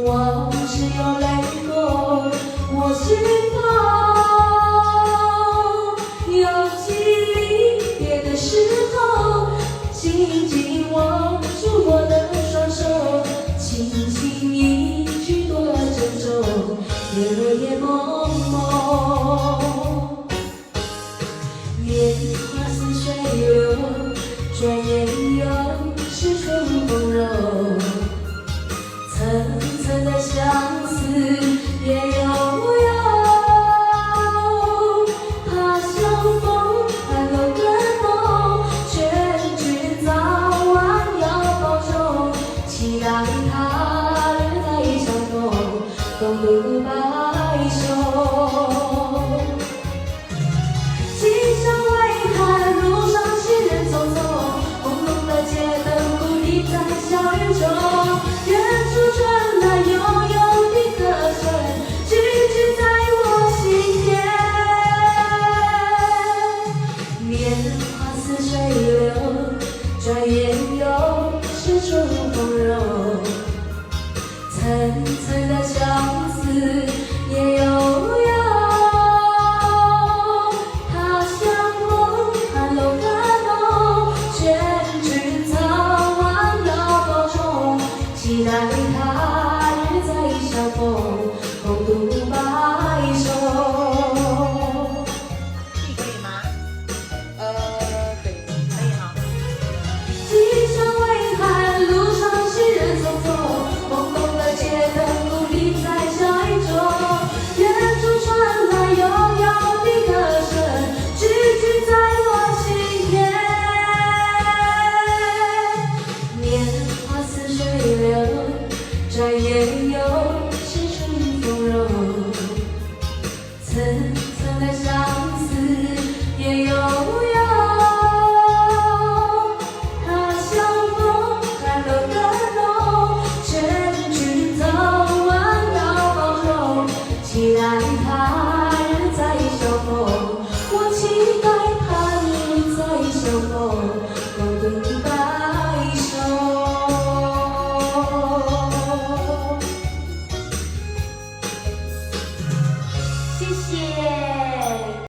往事有泪过，我知道，有记离别的时候，紧紧握住我的双手，轻轻一句多珍重，夜夜梦梦。年华似水流，转眼又是春风柔。层层的相思也悠悠，他乡风寒楼更浓，劝君早晚要保重，期待他日再相逢，共度白首。今宵微寒，路上行人匆匆，朦胧的街灯孤立在小雨中。远处传来悠悠的歌声，句句在我心田。年华似水流，转眼又是春风柔。层层的相思也悠悠，他乡风寒楼更浓，劝君早晚要保重，期待他日再相逢，共度白首。你可以吗？对，可以哈。今宵微寒，路上行人匆匆，朦胧的街灯孤立在小雨中。远处传来悠悠的歌声，句句在我心田。年华似水流，转眼又是春风柔。层层的相思也悠悠，他乡风寒楼更浓，劝君早晚要保重，期待他日再相逢，我期待他日再相逢。